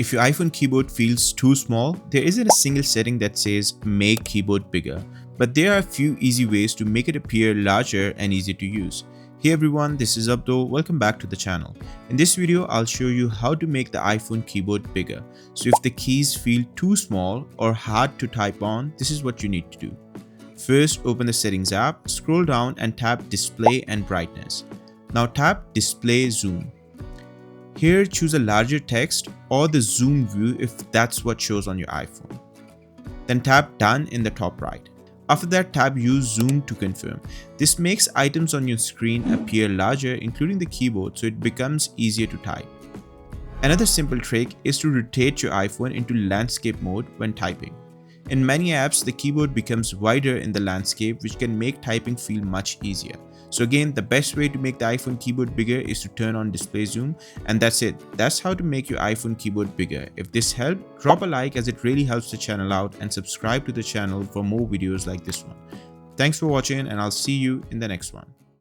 If your iPhone keyboard feels too small, there isn't a single setting that says make keyboard bigger, but there are a few easy ways to make it appear larger and easier to use. Hey everyone, this is Abdul. Welcome back to the channel. In this video, I'll show you how to make the iPhone keyboard bigger. So if the keys feel too small or hard to type on, this is what you need to do. First, open the Settings app, scroll down and tap Display and Brightness. Now tap Display Zoom. Here, choose a larger text or the zoom view if that's what shows on your iPhone. Then tap Done in the top right. After that, tap Use Zoom to confirm. This makes items on your screen appear larger, including the keyboard, so it becomes easier to type. Another simple trick is to rotate your iPhone into landscape mode when typing. In many apps, the keyboard becomes wider in the landscape, which can make typing feel much easier. So again, the best way to make the iPhone keyboard bigger is to turn on display zoom, and that's it. That's how to make your iPhone keyboard bigger. If this helped, drop a like as it really helps the channel out, and subscribe to the channel for more videos like this one. Thanks for watching, and I'll see you in the next one.